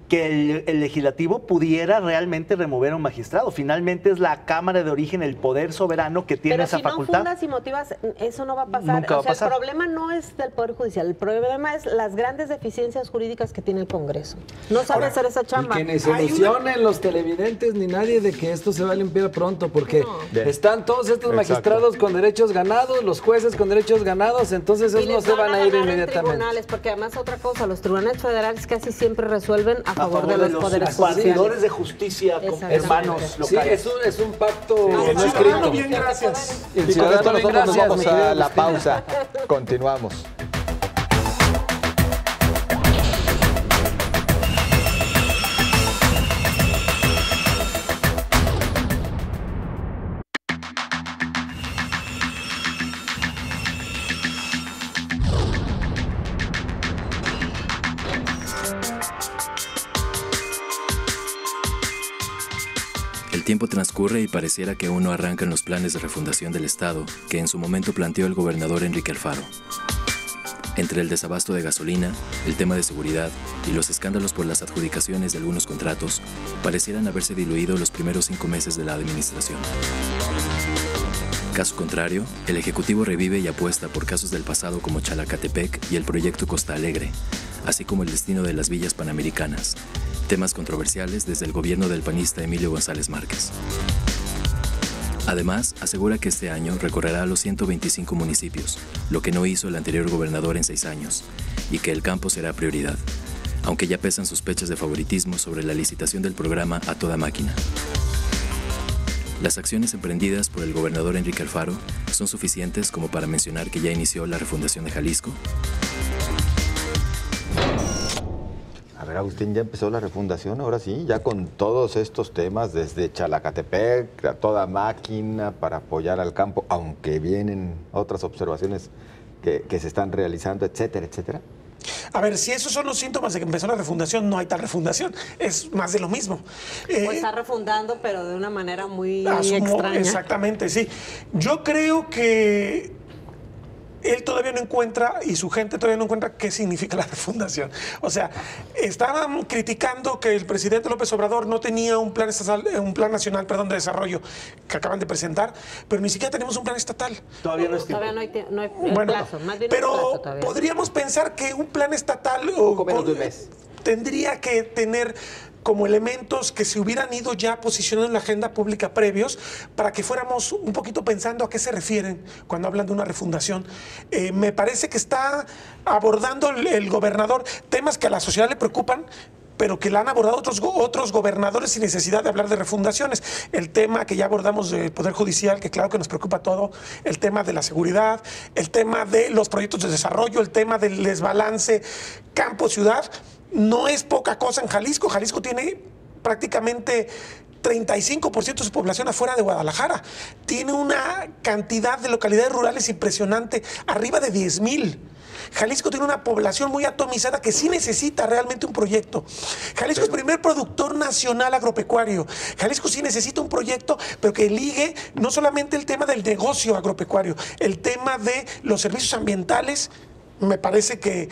que el legislativo pudiera realmente remover a un magistrado. Finalmente es la Cámara de Origen, el poder soberano que tiene esa facultad. Pero si no fundas y motivas, eso no va a pasar. Nunca va a pasar. El problema no es del Poder Judicial, el problema es las grandes deficiencias jurídicas que tiene el Congreso. No sabe hacer esa chamba. Y que ni se ilusionen los televidentes ni nadie de que esto se va a limpiar pronto, porque están todos estos magistrados con derechos ganados, los jueces con derechos ganados, entonces esos no se van a ir inmediatamente. Tribunales, porque además otra cosa, los tribunales federales casi siempre resuelven a favor de los poderes judiciales de justicia, hermanos locales. Sí, es un pacto no escrito. Bien, gracias. Y con esto nosotros nos vamos a la pausa. Continuamos. El tiempo transcurre y pareciera que aún no arrancan los planes de refundación del Estado que en su momento planteó el gobernador Enrique Alfaro. Entre el desabasto de gasolina, el tema de seguridad y los escándalos por las adjudicaciones de algunos contratos, parecieran haberse diluido los primeros 5 meses de la administración. Caso contrario, el Ejecutivo revive y apuesta por casos del pasado como Chalacatepec y el proyecto Costa Alegre, así como el destino de las villas panamericanas, temas controversiales desde el gobierno del panista Emilio González Márquez. Además, asegura que este año recorrerá los 125 municipios, lo que no hizo el anterior gobernador en 6 años, y que el campo será prioridad, aunque ya pesan sospechas de favoritismo sobre la licitación del programa A Toda Máquina. Las acciones emprendidas por el gobernador Enrique Alfaro son suficientes como para mencionar que ya inició la refundación de Jalisco. A ver, Agustín, ya empezó la refundación, ahora sí, ya con todos estos temas, desde Chalacatepec, A Toda Máquina, para apoyar al campo, aunque vienen otras observaciones que se están realizando, etcétera, etcétera. A ver, si esos son los síntomas de que empezó la refundación, no hay tal refundación, es más de lo mismo. Pues está refundando, pero de una manera muy extraña. Exactamente, sí. Yo creo que él todavía no encuentra, y su gente todavía no encuentra qué significa la refundación. O sea, estaban criticando que el presidente López Obrador no tenía un plan estatal, nacional, de desarrollo que acaban de presentar, pero ni siquiera tenemos un plan estatal. Todavía no es tiempo. Todavía no hay plazo, más bien pero plazo todavía. Podríamos pensar que un plan estatal poco menos de un mes tendría que tener como elementos que se hubieran ido ya posicionando en la agenda pública previos para que fuéramos un poquito pensando a qué se refieren cuando hablan de una refundación. Me parece que está abordando el gobernador temas que a la sociedad le preocupan, pero que la han abordado otros gobernadores sin necesidad de hablar de refundaciones. El tema que ya abordamos del Poder Judicial, que claro que nos preocupa todo, el tema de la seguridad, el tema de los proyectos de desarrollo, el tema del desbalance campo-ciudad. No es poca cosa en Jalisco. Jalisco tiene prácticamente 35% de su población afuera de Guadalajara. Tiene una cantidad de localidades rurales impresionante, arriba de 10,000. Jalisco tiene una población muy atomizada que sí necesita realmente un proyecto. Jalisco es el primer productor nacional agropecuario. Jalisco sí necesita un proyecto, pero que ligue no solamente el tema del negocio agropecuario, el tema de los servicios ambientales. Me parece que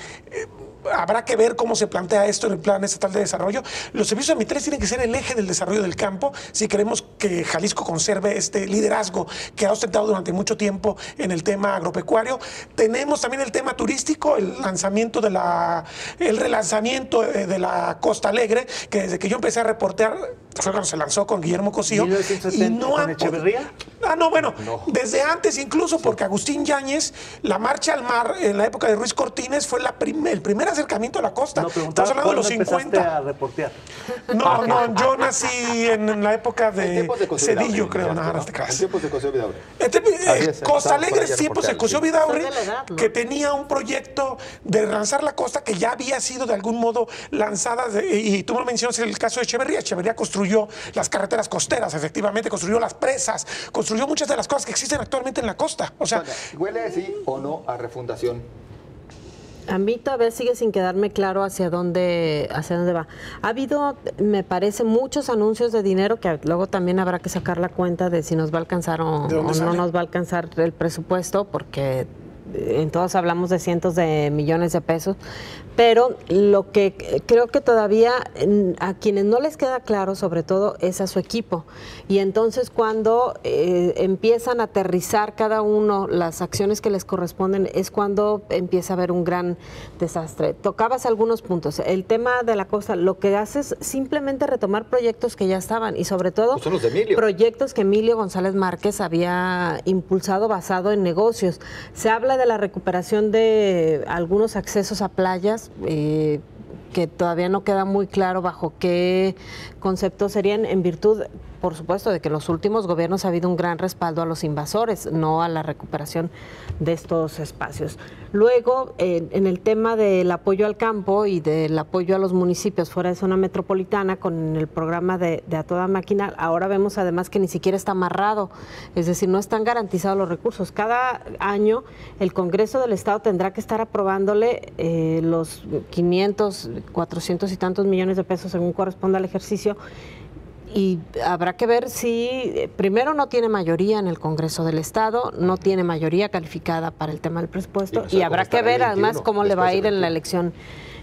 habrá que ver cómo se plantea esto en el Plan Estatal de Desarrollo. Los servicios ambientales tienen que ser el eje del desarrollo del campo si queremos que Jalisco conserve este liderazgo que ha ostentado durante mucho tiempo en el tema agropecuario. Tenemos también el tema turístico, el relanzamiento de la Costa Alegre, que desde que yo empecé a reportear fue cuando se lanzó con Guillermo Cosío. ¿Y no con Echeverría? Desde antes incluso, porque Agustín Yáñez, la marcha al mar en la época de Ruiz Cortines fue el primer acercamiento a la costa. Estamos hablando de los 50. A reportear? No, yo nací en la época de Cedillo, creo. En tiempos de Cosío Vidaurri. Costa Alegre es tiempos de Cosío Vidaurri, que tenía un proyecto de lanzar la costa que ya había sido de algún modo lanzada, y tú me mencionas el caso de Echeverría. Echeverría construyó las carreteras costeras, efectivamente, construyó las presas, construyó muchas de las cosas que existen actualmente en la costa. O sea, ¿huele sí o no a refundación? A mí todavía sigue sin quedarme claro hacia dónde va. Ha habido, me parece, muchos anuncios de dinero que luego también habrá que sacar la cuenta de si nos va a alcanzar o no nos va a alcanzar el presupuesto, porque en todos hablamos de cientos de millones de pesos, pero lo que creo que todavía a quienes no les queda claro, sobre todo, es a su equipo. Y entonces cuando empiezan a aterrizar cada uno las acciones que les corresponden, es cuando empieza a haber un gran desastre. Tocabas algunos puntos. El tema de la costa, lo que hace es simplemente retomar proyectos que ya estaban, y sobre todo son los de Emilio. Proyectos que Emilio González Márquez había impulsado basado en negocios. Se habla de la recuperación de algunos accesos a playas, que todavía no queda muy claro bajo qué conceptos serían, en virtud, por supuesto, de que en los últimos gobiernos ha habido un gran respaldo a los invasores, no a la recuperación de estos espacios. Luego, en el tema del apoyo al campo y del apoyo a los municipios fuera de zona metropolitana, con el programa de A Toda Máquina, ahora vemos además que ni siquiera está amarrado, es decir, no están garantizados los recursos. Cada año el Congreso del Estado tendrá que estar aprobándole los 500, 400 y tantos millones de pesos según corresponda al ejercicio, y habrá que ver si, primero, no tiene mayoría en el Congreso del Estado, no tiene mayoría calificada para el tema del presupuesto, y habrá que ver además cómo le va a ir en la elección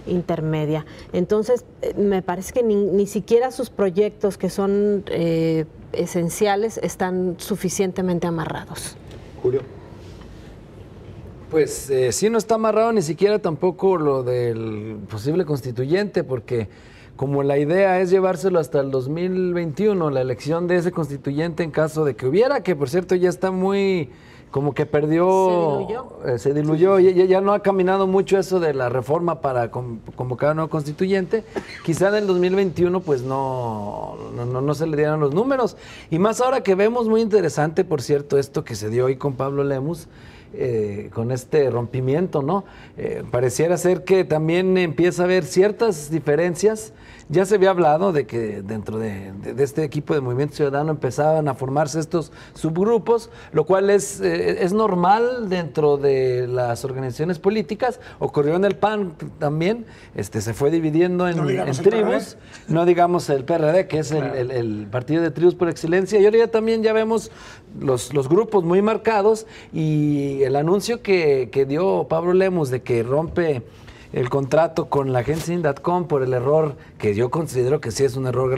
intermedia. Entonces, me parece que ni siquiera sus proyectos, que son esenciales, están suficientemente amarrados. Julio. Pues sí, no está amarrado ni siquiera tampoco lo del posible constituyente, porque como la idea es llevárselo hasta el 2021, la elección de ese constituyente en caso de que hubiera, que por cierto ya está muy, como que perdió, se diluyó, ya no ha caminado mucho eso de la reforma para convocar a un nuevo constituyente. Quizá en el 2021 pues no se le dieran los números, y más ahora que vemos muy interesante, por cierto, esto que se dio hoy con Pablo Lemus, con este rompimiento, ¿no? Pareciera ser que también empieza a haber ciertas diferencias. Ya se había hablado de que dentro de este equipo de Movimiento Ciudadano empezaban a formarse estos subgrupos, lo cual es normal dentro de las organizaciones políticas. Ocurrió en el PAN también, se fue dividiendo en tribus, no digamos el PRD, que es el partido de tribus por excelencia, y ahora ya también ya vemos los grupos muy marcados, y el anuncio que dio Pablo Lemus de que rompe el contrato con la agencia Indatcom por el error, que yo considero que sí es un error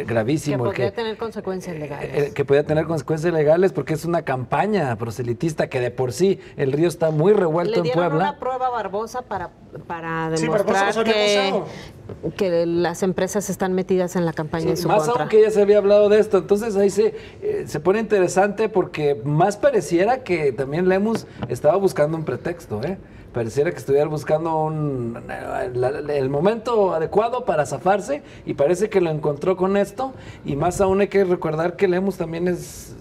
gravísimo. Que podría tener consecuencias legales. Que podría tener consecuencias legales, porque es una campaña proselitista que de por sí el río está muy revuelto en Puebla. Le dieron una prueba Barbosa para demostrar que las empresas están metidas en la campaña en su más contra. Aunque ya se había hablado de esto, entonces ahí se pone interesante, porque más pareciera que también Lemus estaba buscando un pretexto, Pareciera que estuviera buscando el momento adecuado para zafarse, y parece que lo encontró con esto. Y más aún hay que recordar que Lemus también es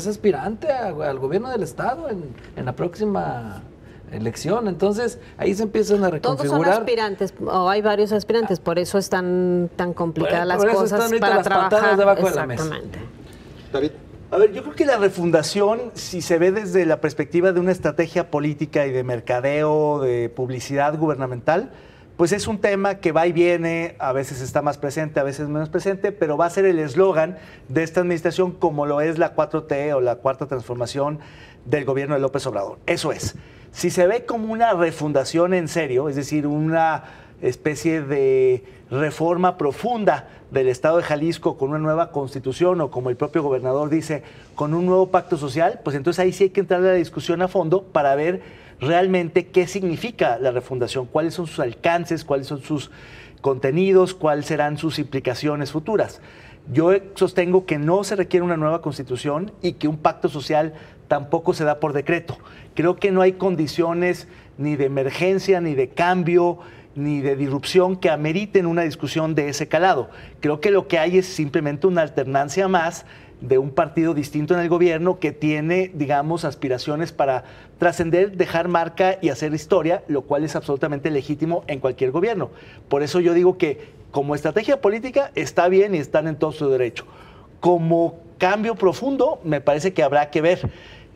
aspirante al gobierno del Estado en la próxima elección. Entonces ahí se empiezan a reconfigurar. Todos son aspirantes, o hay varios aspirantes, por eso están tan complicadas las cosas para trabajar. Debajo de la mesa. David. A ver, yo creo que la refundación, si se ve desde la perspectiva de una estrategia política y de mercadeo, de publicidad gubernamental, pues es un tema que va y viene, a veces está más presente, a veces menos presente, pero va a ser el eslogan de esta administración como lo es la 4T o la Cuarta Transformación del gobierno de López Obrador. Eso es, si se ve como una refundación en serio, es decir, una especie de reforma profunda del Estado de Jalisco con una nueva constitución o como el propio gobernador dice, con un nuevo pacto social, pues entonces ahí sí hay que entrar a la discusión a fondo para ver realmente qué significa la refundación, cuáles son sus alcances, cuáles son sus contenidos, cuáles serán sus implicaciones futuras. Yo sostengo que no se requiere una nueva constitución y que un pacto social tampoco se da por decreto. Creo que no hay condiciones ni de emergencia, ni de cambio, ni de disrupción que ameriten una discusión de ese calado. Creo que lo que hay es simplemente una alternancia más de un partido distinto en el gobierno que tiene, digamos, aspiraciones para trascender, dejar marca y hacer historia, lo cual es absolutamente legítimo en cualquier gobierno. Por eso yo digo que como estrategia política está bien y están en todo su derecho. Como cambio profundo, me parece que habrá que ver.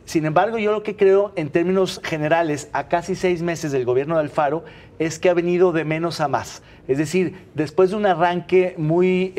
Sin embargo, yo lo que creo en términos generales, a casi 6 meses del gobierno de Alfaro, es que ha venido de menos a más. Es decir, después de un arranque muy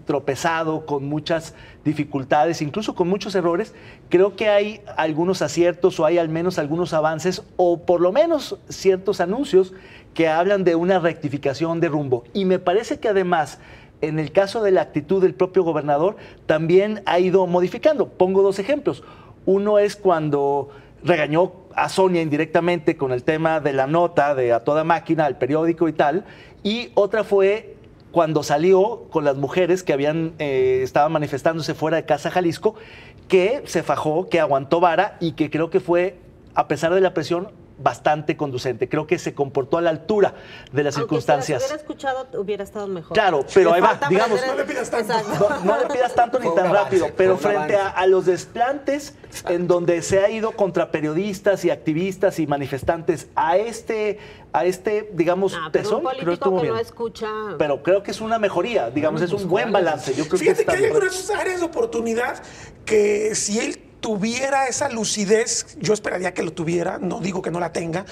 tropezado, con muchas dificultades, incluso con muchos errores, creo que hay algunos aciertos o hay al menos algunos avances o por lo menos ciertos anuncios que hablan de una rectificación de rumbo. Y me parece que además, en el caso de la actitud del propio gobernador, también ha ido modificando. Pongo 2 ejemplos. Uno es cuando regañó a Sonia indirectamente con el tema de la nota de A Toda Máquina, al periódico y tal, y otra fue cuando salió con las mujeres que estaban manifestándose fuera de Casa Jalisco, que se fajó, que aguantó vara y que creo que fue, a pesar de la presión, bastante conducente. Creo que se comportó a la altura de las circunstancias. Si hubiera escuchado, hubiera estado mejor. Claro, pero ahí va, digamos, no le pidas tanto. no le pidas tanto ni tan rápido, pero frente a los desplantes en donde se ha ido contra periodistas y activistas y manifestantes a este digamos, tesón, creo que estuvo bien. No escucha. Pero creo que es una mejoría, digamos, es un buen balance. Yo creo Fíjate que hay bien. algunas áreas de oportunidad que si él tuviera esa lucidez, yo esperaría que lo tuviera, no digo que no la tenga,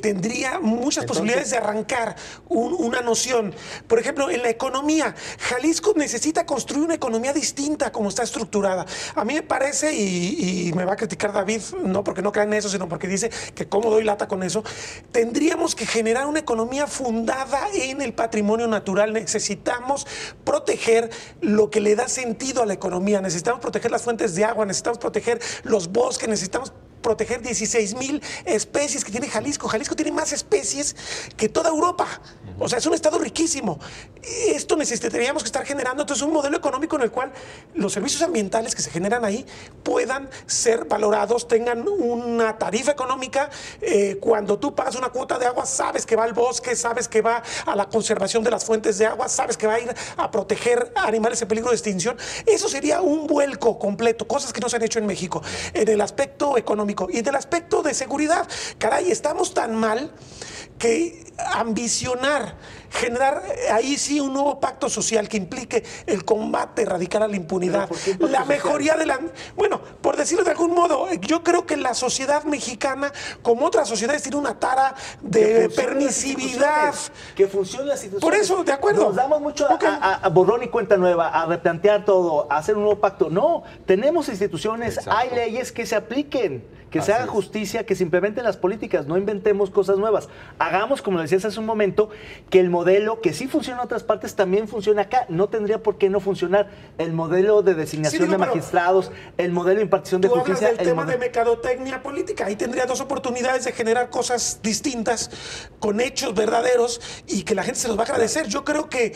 tendría muchas posibilidades de arrancar una noción. Por ejemplo, en la economía, Jalisco necesita construir una economía distinta como está estructurada. A mí me parece, y me va a criticar David, no porque no crea en eso, sino porque dice que cómo doy lata con eso, tendríamos que generar una economía fundada en el patrimonio natural. Necesitamos proteger lo que le da sentido a la economía, necesitamos proteger las fuentes de agua, necesitamos proteger los bosques, necesitamos proteger 16,000 especies que tiene Jalisco. Jalisco tiene más especies que toda Europa. O sea, es un estado riquísimo. Esto necesitaríamos que estar generando entonces un modelo económico en el cual los servicios ambientales que se generan ahí puedan ser valorados, tengan una tarifa económica. Cuando tú pagas una cuota de agua, sabes que va al bosque, sabes que va a la conservación de las fuentes de agua, sabes que va a ir a proteger animales en peligro de extinción. Eso sería un vuelco completo, cosas que no se han hecho en México, en el aspecto económico. Y en el aspecto de seguridad, caray, estamos tan mal que ambicionar, generar ahí sí un nuevo pacto social que implique el combate radical a la impunidad, la mejoría de la... Bueno, por decirlo de algún modo, yo creo que la sociedad mexicana, como otras sociedades, tiene una tara de permisividad. Que funcionen las instituciones. Por eso, de acuerdo. Nos damos mucho a borrón y cuenta nueva, a replantear todo, a hacer un nuevo pacto. No, tenemos instituciones, exacto, hay leyes que se apliquen, que se haga justicia, que se implementen las políticas, no inventemos cosas nuevas. Hagamos, como lo decías hace un momento, que el modelo que sí funciona en otras partes también funciona acá. No tendría por qué no funcionar el modelo de designación de magistrados, el modelo de impartición de justicia. Tú hablas del tema de mercadotecnia política. Ahí tendría 2 oportunidades de generar cosas distintas, con hechos verdaderos, y que la gente se los va a agradecer. Yo creo que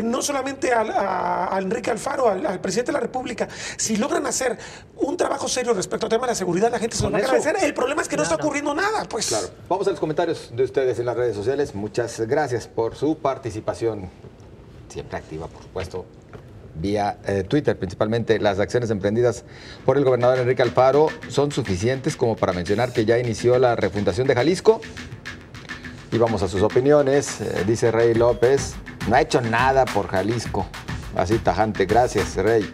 no solamente a Enrique Alfaro, al presidente de la República, si logran hacer un trabajo serio respecto al tema de la seguridad, la gente se los va a agradecer. El problema es que no está ocurriendo nada, pues. Claro. Vamos a los comentarios de ustedes en las redes sociales. Muchas gracias por su participación, siempre activa, por supuesto, vía Twitter principalmente. Las acciones emprendidas por el gobernador Enrique Alfaro son suficientes como para mencionar que ya inició la refundación de Jalisco. Y vamos a sus opiniones. Dice Rey López, no ha hecho nada por Jalisco. Así tajante, gracias, Rey.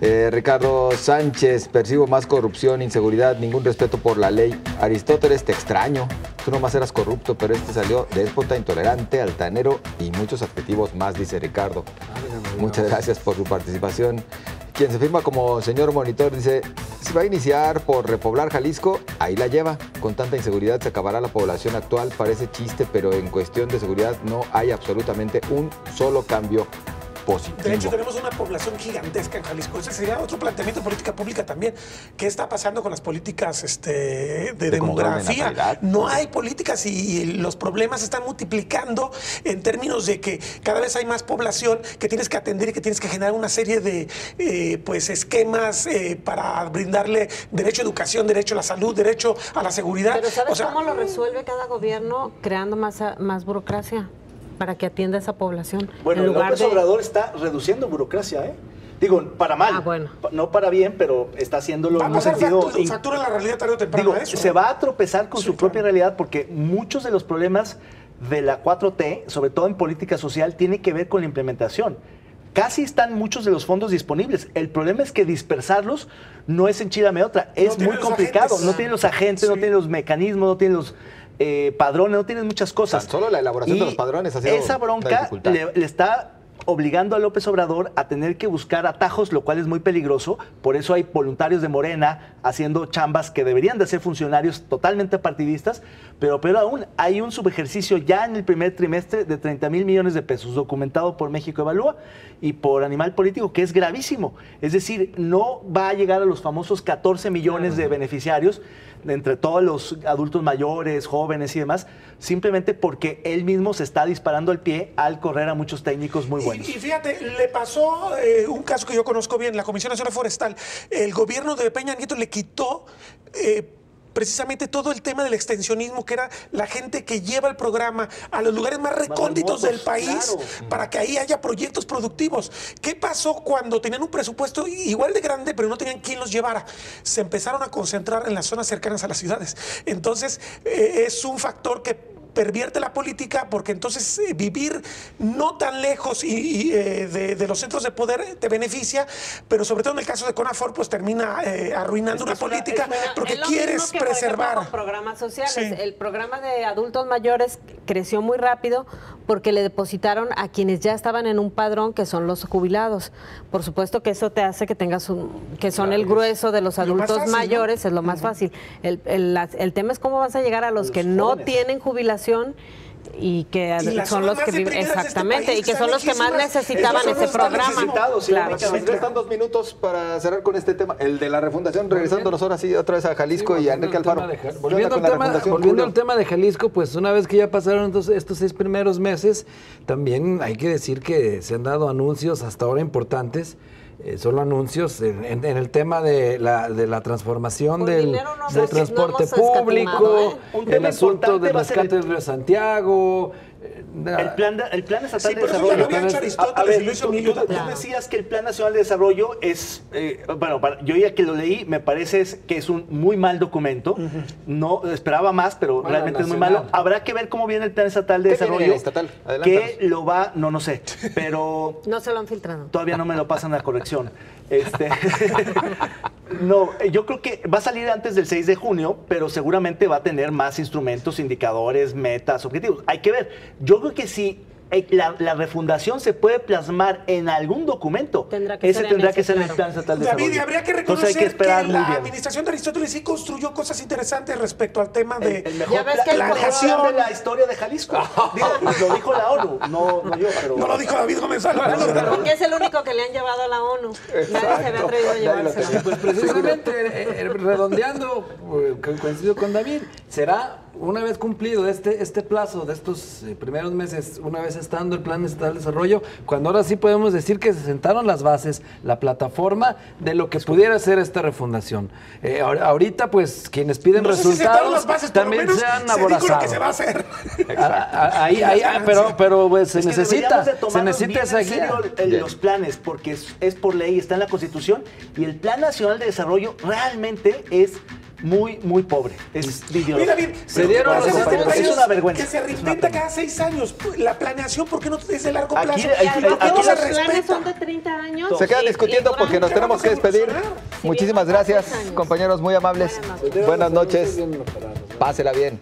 Ricardo Sánchez, percibo más corrupción, inseguridad, ningún respeto por la ley. Aristóteles, te extraño. Tú nomás eras corrupto, pero este salió déspota, intolerante, altanero y muchos adjetivos más, dice Ricardo. Muchas gracias por su participación. Quien se firma como señor monitor dice, si va a iniciar por repoblar Jalisco, ahí la lleva. Con tanta inseguridad se acabará la población actual, parece chiste, pero en cuestión de seguridad no hay absolutamente un solo cambio positivo. De hecho, tenemos una población gigantesca en Jalisco. Ese sería otro planteamiento de política pública también. ¿Qué está pasando con las políticas de demografía? No hay políticas y los problemas se están multiplicando en términos de que cada vez hay más población que tienes que atender y que tienes que generar una serie de esquemas para brindarle derecho a educación, derecho a la salud, derecho a la seguridad. Pero ¿sabes cómo lo resuelve cada gobierno? Creando más burocracia para que atienda a esa población. Bueno, López Obrador está reduciendo burocracia, ¿eh? Digo, para mal, no para bien, pero está haciéndolo en un sentido... factura la realidad tarde o temprano. Digo, se va a tropezar con su propia realidad porque muchos de los problemas de la 4T, sobre todo en política social, tienen que ver con la implementación. Casi están muchos de los fondos disponibles. El problema es que dispersarlos no es en Chile otra. Es muy complicado. No tienen los agentes, no tienen los mecanismos, no tienen los... padrones, no tienen muchas cosas. Tan solo la elaboración de los padrones ha sido esa bronca le está obligando a López Obrador a tener que buscar atajos, lo cual es muy peligroso. Por eso hay voluntarios de Morena haciendo chambas que deberían de ser funcionarios totalmente partidistas, pero peor aún, hay un subejercicio ya en el primer trimestre de 30,000 millones de pesos, documentado por México Evalúa y por Animal Político, que es gravísimo. Es decir, no va a llegar a los famosos 14 millones de beneficiarios, entre todos los adultos mayores, jóvenes y demás, simplemente porque él mismo se está disparando al pie al correr a muchos técnicos muy buenos. Y fíjate, le pasó un caso que yo conozco bien, la Comisión Nacional Forestal. El gobierno de Peña Nieto le quitó precisamente todo el tema del extensionismo, que era la gente que lleva el programa a los lugares más recónditos del país, para que ahí haya proyectos productivos. ¿Qué pasó cuando tenían un presupuesto igual de grande, pero no tenían quien los llevara? Se empezaron a concentrar en las zonas cercanas a las ciudades. Entonces, es un factor que pervierte la política, porque entonces vivir no tan lejos de los centros de poder te beneficia, pero sobre todo en el caso de CONAFOR, pues termina arruinando una política porque quieres preservar. Con programas sociales. Sí. El programa de adultos mayores creció muy rápido porque le depositaron a quienes ya estaban en un padrón, que son los jubilados. Por supuesto que eso te hace que tengas que son el grueso de los adultos fácil, mayores, ¿no? Es lo más fácil. El tema es cómo vas a llegar a los que no tienen jubilación y que son los que viven exactamente y que son los que más necesitaban ese programa. Claro. Restan 2 minutos para cerrar con este tema, el de la refundación, regresándonos ahora sí otra vez a Jalisco y a Enrique Alfaro. Volviendo al tema de Jalisco, pues una vez que ya pasaron estos 6 primeros meses, también hay que decir que se han dado anuncios hasta ahora importantes. Solo anuncios en el tema de la transformación del transporte público, el asunto del rescate del Río Santiago. El plan estatal de desarrollo. A ver, tú decías que el Plan Nacional de Desarrollo es, yo ya que lo leí, me parece que es un muy mal documento. No esperaba más, pero realmente es muy malo. Habrá que ver cómo viene el Plan Estatal de Desarrollo. Que lo va, no sé, pero no se lo han filtrado. Todavía no me lo pasan a corrección. No, yo creo que va a salir antes del 6 de junio, pero seguramente va a tener más instrumentos, indicadores, metas, objetivos. Hay que ver. Yo creo que si la refundación se puede plasmar en algún documento, tendrá que ser en el Plan Estatal de Desarrollo. David, habría que reconocer que la administración de Aristóteles sí construyó cosas interesantes respecto al tema de el mejor planeación de la historia de Jalisco. Lo dijo la ONU, no yo, pero... No lo dijo David Gómez Álvarez. Porque es el único que le han llevado a la ONU. Nadie se había atrevido a llevárselo. Pues precisamente, redondeando, coincido con David, será una vez cumplido este plazo de estos primeros meses, una vez estando el Plan Estatal de Desarrollo, cuando ahora sí podemos decir que se sentaron las bases, la plataforma de lo que pudiera ser esta refundación. Ahorita, pues, quienes piden resultados también se han aborazado. Se va a hacer. Pero pues, se necesita esa guía. Los planes, porque es por ley, está en la Constitución, y el Plan Nacional de Desarrollo realmente es muy, muy pobre. Es Mira bien, se dieron los es una vergüenza. que se reinventa cada 6 años. La planeación, ¿por qué no es de largo plazo? Aquí Todos se los planes respeta. son de 30 años. Se quedan discutiendo porque nos tenemos que despedir. Muchísimas gracias, compañeros muy amables. Buenas noches. Pásela bien.